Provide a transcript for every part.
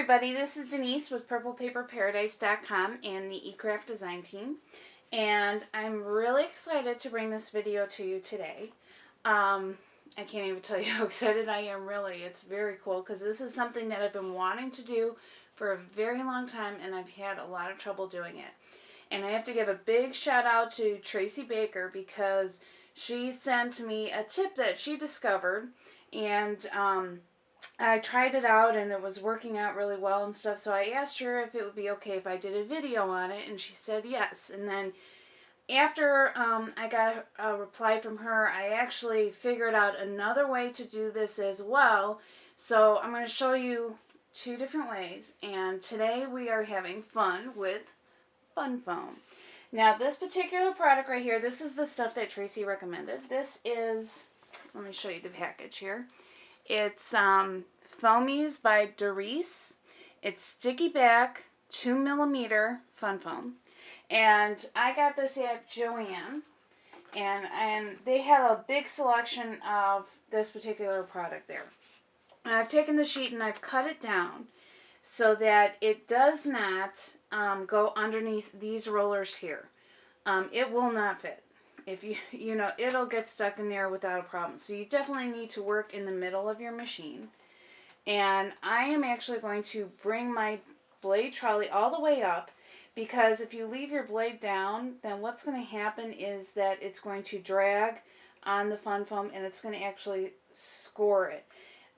everybody, this is Denise with PurplePaperParadise.com and the eCraft design team, and I'm really excited to bring this video to you today. I can't even tell you how excited I am, really. It's very cool because this is something that I've been wanting to do for a very long time, and I've had a lot of trouble doing it. And I have to give a big shout out to Tracy Baker because she sent me a tip that she discovered, and I tried it out and it was working out really well and stuff, so I asked her if it would be okay if I did a video on it, and she said yes. And then after I got a reply from her, I actually figured out another way to do this as well. So I'm going to show you two different ways, and today we are having fun with Fun Foam. Now this particular product right here, this is the stuff that Tracy recommended. This is, let me show you the package here. It's Foamies by Doris. It's sticky back, 2mm Fun Foam. And I got this at Joann. And they had a big selection of this particular product there. And I've taken the sheet and I've cut it down so that it does not go underneath these rollers here. It will not fit. If you know, it'll get stuck in there without a problem. So you definitely need to work in the middle of your machine. And I am actually going to bring my blade trolley all the way up, because if you leave your blade down, then what's going to happen is that it's going to drag on the Fun Foam and it's going to actually score it.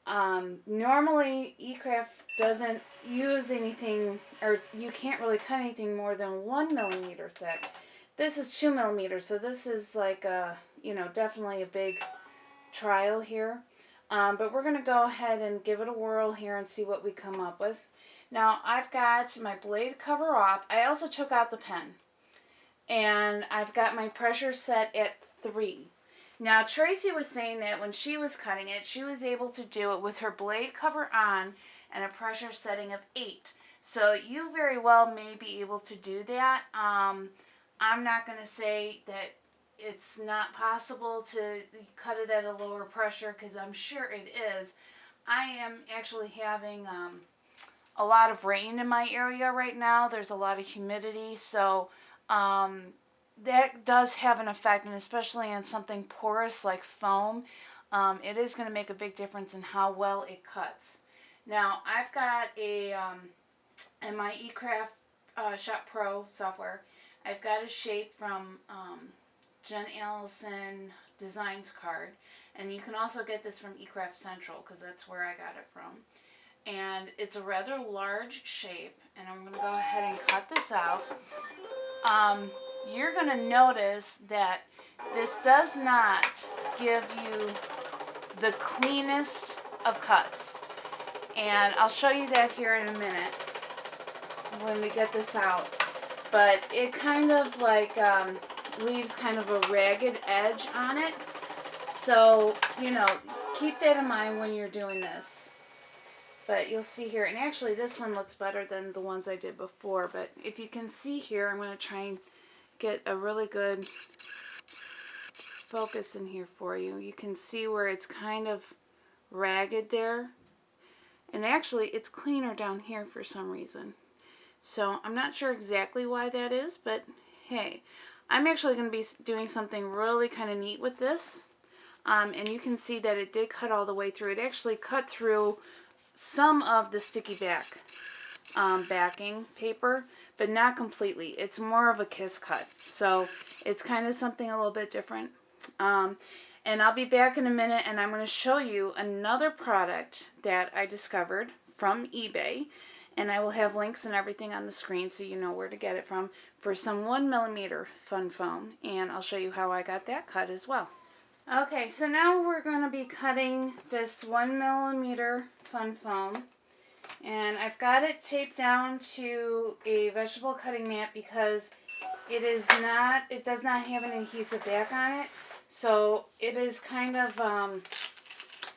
Normally eCraft doesn't use anything, or you can't really cut anything more than 1mm thick. This is 2mm, so this is like a, you know, definitely a big trial here. But we're going to go ahead and give it a whirl here and see what we come up with. Now I've got my blade cover off. I also took out the pen. And I've got my pressure set at 3. Now Tracy was saying that when she was cutting it, she was able to do it with her blade cover on and a pressure setting of 8. So you very well may be able to do that. I'm not going to say that it's not possible to cut it at a lower pressure, because I'm sure it is. I am actually having a lot of rain in my area right now. There's a lot of humidity, so that does have an effect, and especially on something porous like foam, it is going to make a big difference in how well it cuts. Now I've got a in my eCraft Shop Pro software, I've got a shape from Jen Allison Designs card, and you can also get this from eCraft Central, because that's where I got it from. And it's a rather large shape, and I'm going to go ahead and cut this out. You're going to notice that this does not give you the cleanest of cuts, and I'll show you that here in a minute when we get this out. But it kind of like leaves kind of a ragged edge on it, so you know, keep that in mind when you're doing this. But you'll see here, and actually this one looks better than the ones I did before, but if you can see here, I'm going to try and get a really good focus in here for you. You can see where it's kind of ragged there, and actually it's cleaner down here for some reason. So I'm not sure exactly why that is, but hey, I'm actually going to be doing something really kind of neat with this. And you can see that it did cut all the way through. It actually cut through some of the sticky back backing paper, but not completely. It's more of a kiss cut, so it's kind of something a little bit different. And I'll be back in a minute, and I'm going to show you another product that I discovered from eBay, and I will have links and everything on the screen so you know where to get it from, for some 1mm Fun Foam, and I'll show you how I got that cut as well. Okay, so now we're going to be cutting this 1mm Fun Foam, and I've got it taped down to a vegetable cutting mat because it does not have an adhesive back on it, so it is kind of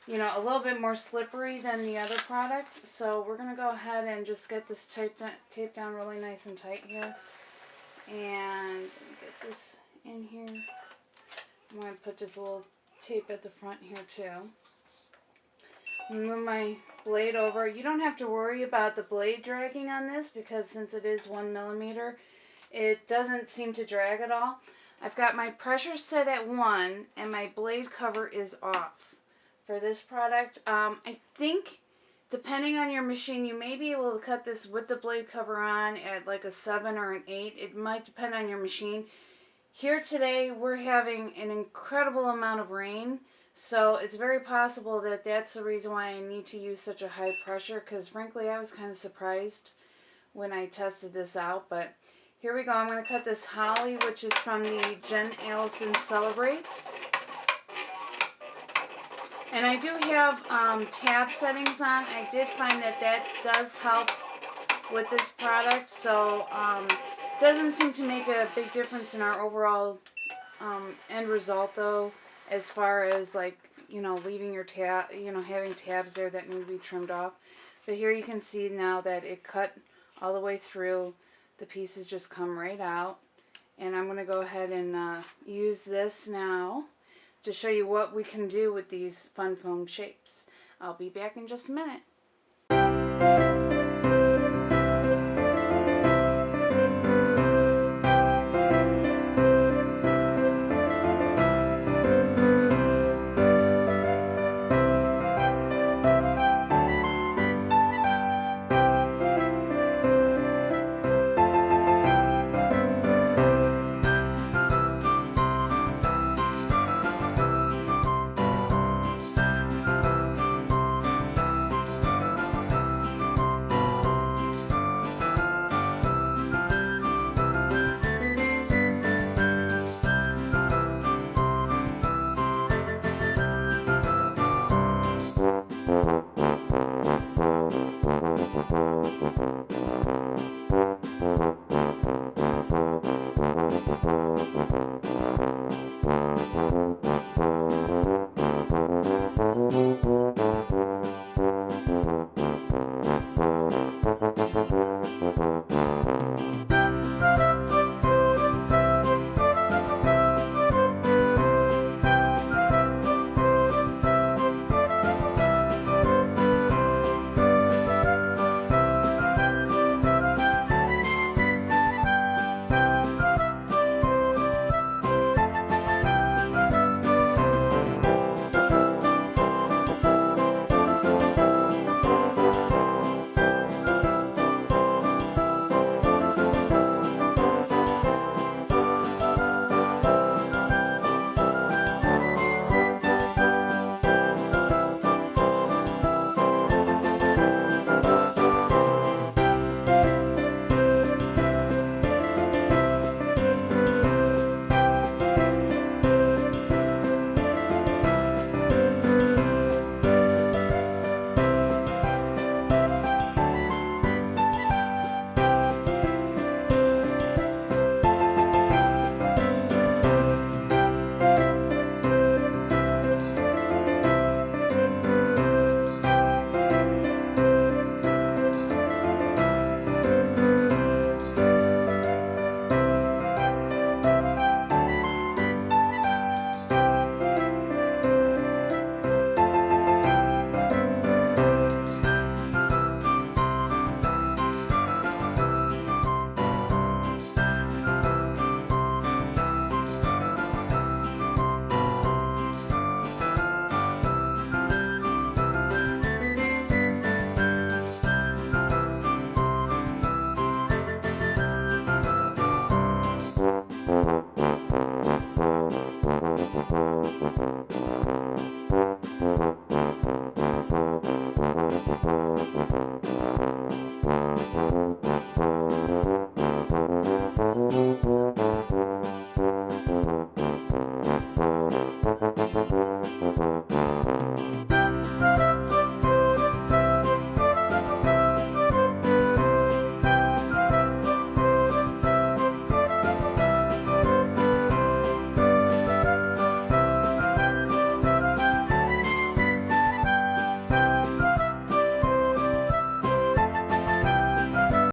you know, a little bit more slippery than the other product. So we're going to go ahead and just get this taped down really nice and tight here. And get this in here. I'm going to put just a little tape at the front here too. Move my blade over. You don't have to worry about the blade dragging on this because since it is 1 millimeter, it doesn't seem to drag at all. I've got my pressure set at 1 and my blade cover is off for this product. I think depending on your machine, you may be able to cut this with the blade cover on at like a 7 or an 8. It might depend on your machine. Here today, we're having an incredible amount of rain, so it's very possible that that's the reason why I need to use such a high pressure, because frankly, I was kind of surprised when I tested this out. But here we go. I'm going to cut this holly, which is from the Jen Allison Celebrates. And I do have tab settings on. I did find that that does help with this product, so doesn't seem to make a big difference in our overall end result, though, as far as like, you know, leaving your tab, you know, having tabs there that need to be trimmed off. But here you can see now that it cut all the way through. The pieces just come right out. And I'm going to go ahead and use this now to show you what we can do with these fun foam shapes. I'll be back in just a minute.